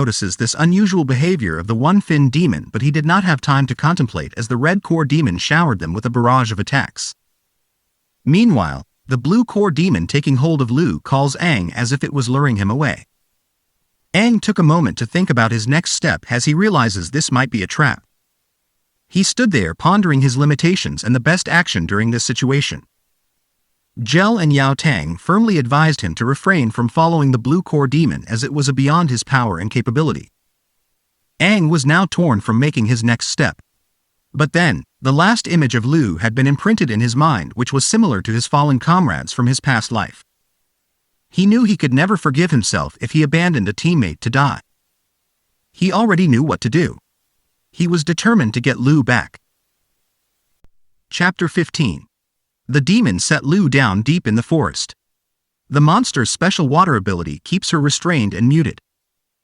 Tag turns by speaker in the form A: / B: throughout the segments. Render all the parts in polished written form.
A: notices this unusual behavior of the one-fin demon, but he did not have time to contemplate as the red core demon showered them with a barrage of attacks. Meanwhile, the blue core demon taking hold of Lu calls Aang as if it was luring him away. Aang took a moment to think about his next step as he realizes this might be a trap. He stood there pondering his limitations and the best action during this situation. Gel and Yao Tang firmly advised him to refrain from following the blue core demon as it was beyond his power and capability. Aang was now torn from making his next step. But then, the last image of Lu had been imprinted in his mind, which was similar to his fallen comrades from his past life. He knew he could never forgive himself if he abandoned a teammate to die. He already knew what to do. He was determined to get Lu back. Chapter 15. The demon set Lu down deep in the forest. The monster's special water ability keeps her restrained and muted.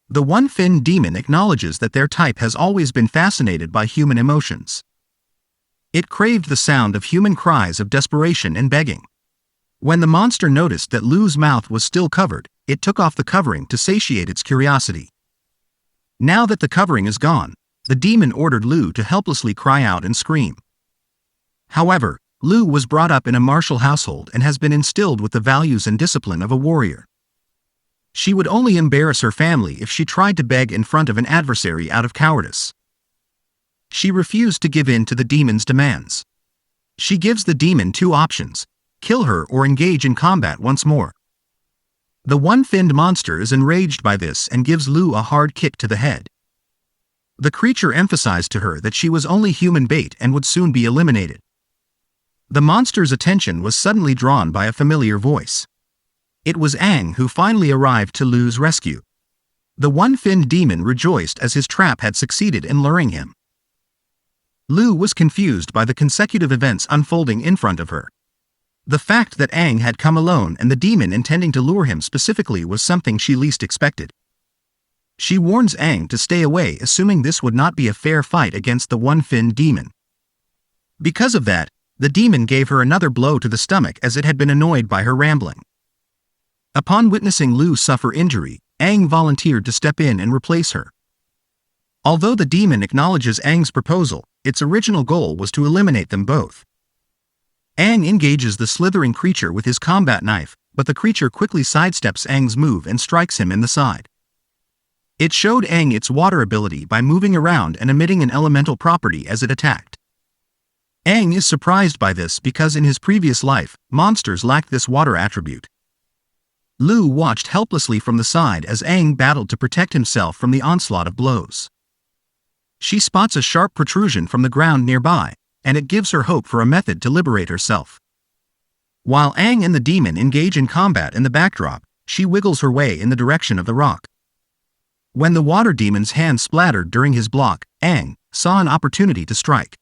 A: The one-fin demon acknowledges that their type has always been fascinated by human emotions. It craved the sound of human cries of desperation and begging. When the monster noticed that Lu's mouth was still covered, it took off the covering to satiate its curiosity. Now that the covering is gone, the demon ordered Lu to helplessly cry out and scream. However, Lu was brought up in a martial household and has been instilled with the values and discipline of a warrior. She would only embarrass her family if she tried to beg in front of an adversary out of cowardice. She refused to give in to the demon's demands. She gives the demon two options: kill her or engage in combat once more. The one-finned monster is enraged by this and gives Lu a hard kick to the head. The creature emphasized to her that she was only human bait and would soon be eliminated. The monster's attention was suddenly drawn by a familiar voice. It was Aang who finally arrived to Lu's rescue. The one-finned demon rejoiced as his trap had succeeded in luring him. Lu was confused by the consecutive events unfolding in front of her. The fact that Aang had come alone and the demon intending to lure him specifically was something she least expected. She warns Aang to stay away, assuming this would not be a fair fight against the one-finned demon. Because of that, the demon gave her another blow to the stomach as it had been annoyed by her rambling. Upon witnessing Lu suffer injury, Aang volunteered to step in and replace her. Although the demon acknowledges Aang's proposal, its original goal was to eliminate them both. Aang engages the slithering creature with his combat knife, but the creature quickly sidesteps Aang's move and strikes him in the side. It showed Aang its water ability by moving around and emitting an elemental property as it attacked. Aang is surprised by this because in his previous life, monsters lacked this water attribute. Lu watched helplessly from the side as Aang battled to protect himself from the onslaught of blows. She spots a sharp protrusion from the ground nearby, and it gives her hope for a method to liberate herself. While Aang and the demon engage in combat in the backdrop, she wiggles her way in the direction of the rock. When the water demon's hand splattered during his block, Aang saw an opportunity to strike.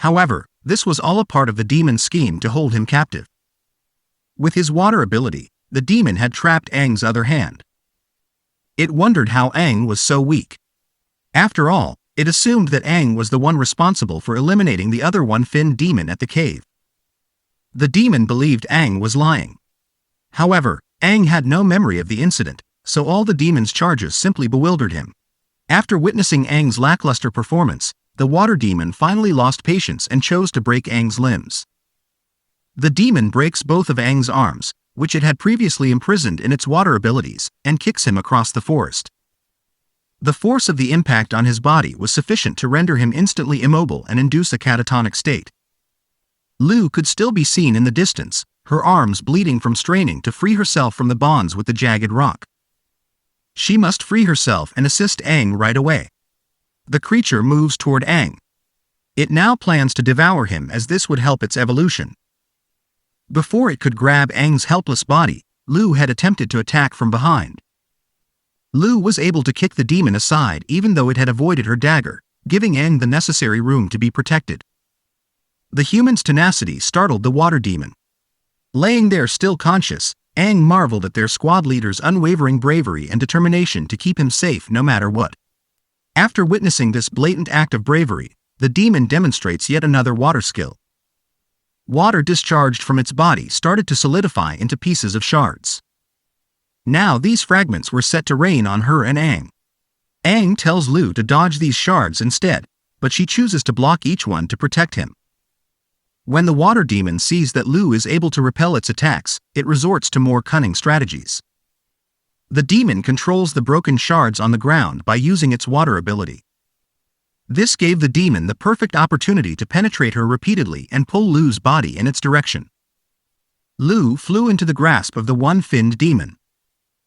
A: However, this was all a part of the demon's scheme to hold him captive. With his water ability, the demon had trapped Aang's other hand. It wondered how Aang was so weak. After all, it assumed that Aang was the one responsible for eliminating the other one-finned demon at the cave. The demon believed Aang was lying. However, Aang had no memory of the incident, so all the demon's charges simply bewildered him. After witnessing Aang's lackluster performance, the water demon finally lost patience and chose to break Aang's limbs. The demon breaks both of Aang's arms, which it had previously imprisoned in its water abilities, and kicks him across the forest. The force of the impact on his body was sufficient to render him instantly immobile and induce a catatonic state. Lu could still be seen in the distance, her arms bleeding from straining to free herself from the bonds with the jagged rock. She must free herself and assist Aang right away. The creature moves toward Aang. It now plans to devour him as this would help its evolution. Before it could grab Aang's helpless body, Lu had attempted to attack from behind. Lu was able to kick the demon aside even though it had avoided her dagger, giving Aang the necessary room to be protected. The human's tenacity startled the water demon. Laying there still conscious, Aang marveled at their squad leader's unwavering bravery and determination to keep him safe no matter what. After witnessing this blatant act of bravery, the demon demonstrates yet another water skill. Water discharged from its body started to solidify into pieces of shards. Now these fragments were set to rain on her and Aang, Aang tells Lu to dodge these shards instead, but she chooses to block each one to protect him. When the water demon sees that Lu is able to repel its attacks, it resorts to more cunning strategies. The demon controls the broken shards on the ground by using its water ability. This gave the demon the perfect opportunity to penetrate her repeatedly and pull Lu's body in its direction. Lu flew into the grasp of the one-finned demon.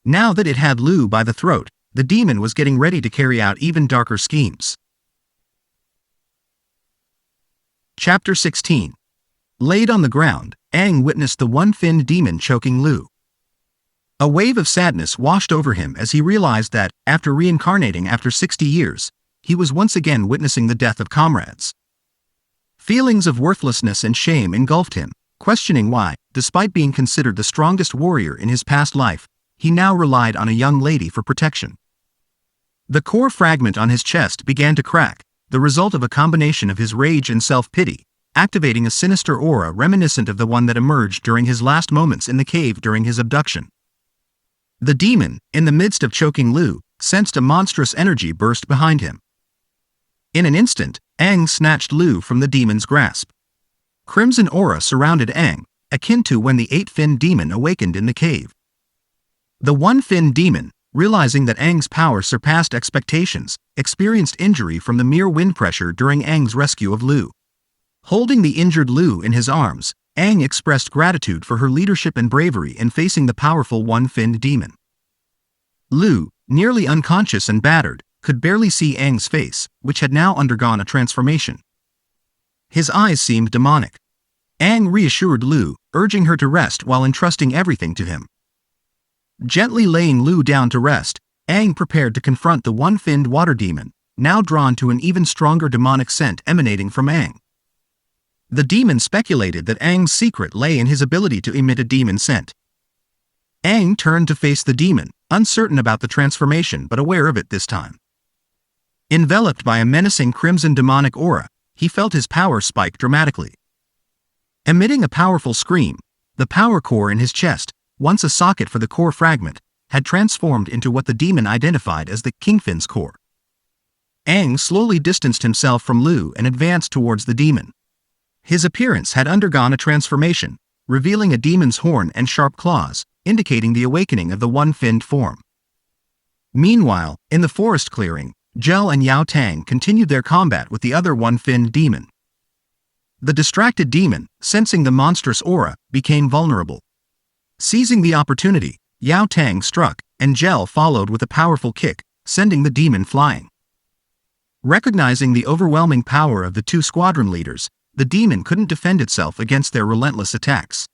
A: Now that it had Lu by the throat, the demon was getting ready to carry out even darker schemes. Chapter 16. Laid on the ground, Aang witnessed the one-finned demon choking Lu. A wave of sadness washed over him as he realized that, after reincarnating after 60 years, he was once again witnessing the death of comrades. Feelings of worthlessness and shame engulfed him, questioning why, despite being considered the strongest warrior in his past life, he now relied on a young lady for protection. The core fragment on his chest began to crack, the result of a combination of his rage and self-pity, activating a sinister aura reminiscent of the one that emerged during his last moments in the cave during his abduction. The demon, in the midst of choking Lu, sensed a monstrous energy burst behind him. In an instant, Aang snatched Lu from the demon's grasp. Crimson aura surrounded Aang, akin to when the eight-finned demon awakened in the cave. The one-finned demon, realizing that Aang's power surpassed expectations, experienced injury from the mere wind pressure during Aang's rescue of Lu. Holding the injured Lu in his arms, Aang expressed gratitude for her leadership and bravery in facing the powerful one-finned demon. Lu, nearly unconscious and battered, could barely see Aang's face, which had now undergone a transformation. His eyes seemed demonic. Aang reassured Lu, urging her to rest while entrusting everything to him. Gently laying Lu down to rest, Aang prepared to confront the one-finned water demon, now drawn to an even stronger demonic scent emanating from Aang. The demon speculated that Aang's secret lay in his ability to emit a demon scent. Aang turned to face the demon, uncertain about the transformation but aware of it this time. Enveloped by a menacing crimson demonic aura, he felt his power spike dramatically. Emitting a powerful scream, the power core in his chest, once a socket for the core fragment, had transformed into what the demon identified as the Kingfin's core. Aang slowly distanced himself from Lu and advanced towards the demon. His appearance had undergone a transformation, revealing a demon's horn and sharp claws, indicating the awakening of the one-finned form. Meanwhile, in the forest clearing, Zhel and Yao Tang continued their combat with the other one-finned demon. The distracted demon, sensing the monstrous aura, became vulnerable. Seizing the opportunity, Yao Tang struck, and Zhel followed with a powerful kick, sending the demon flying. Recognizing the overwhelming power of the two squadron leaders, the demon couldn't defend itself against their relentless attacks.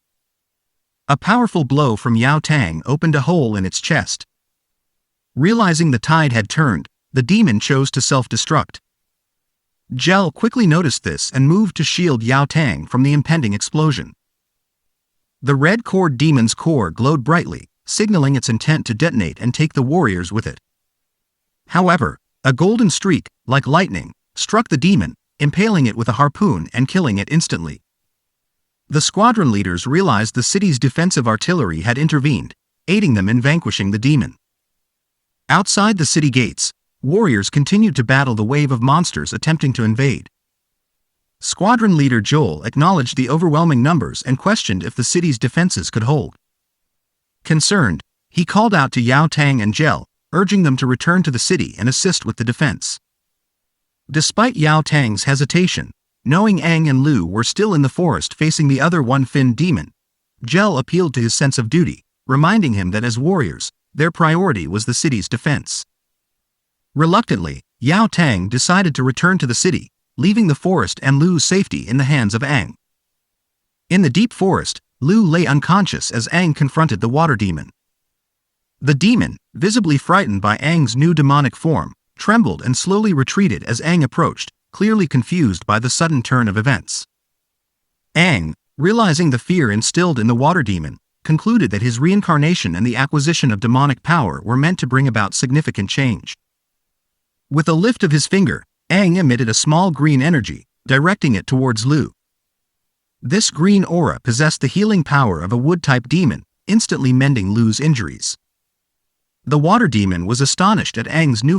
A: A powerful blow from Yao Tang opened a hole in its chest. Realizing the tide had turned, the demon chose to self-destruct. Zhel quickly noticed this and moved to shield Yao Tang from the impending explosion. The red core demon's core glowed brightly, signaling its intent to detonate and take the warriors with it. However, a golden streak, like lightning, struck the demon, impaling it with a harpoon and killing it instantly. The squadron leaders realized the city's defensive artillery had intervened, aiding them in vanquishing the demon. Outside the city gates, warriors continued to battle the wave of monsters attempting to invade. Squadron leader Joel acknowledged the overwhelming numbers and questioned if the city's defenses could hold. Concerned, he called out to Yao Tang and Zhel, urging them to return to the city and assist with the defense. Despite Yao Tang's hesitation, knowing Aang and Lu were still in the forest facing the other one-finned demon, Zhel appealed to his sense of duty, reminding him that as warriors, their priority was the city's defense. Reluctantly, Yao Tang decided to return to the city, leaving the forest and Lu's safety in the hands of Aang. In the deep forest, Lu lay unconscious as Aang confronted the water demon. The demon, visibly frightened by Aang's new demonic form, trembled and slowly retreated as Aang approached, clearly confused by the sudden turn of events. Aang, realizing the fear instilled in the water demon, concluded that his reincarnation and the acquisition of demonic power were meant to bring about significant change. With a lift of his finger, Aang emitted a small green energy, directing it towards Lu. This green aura possessed the healing power of a wood-type demon, instantly mending Lu's injuries. The water demon was astonished at Aang's newfound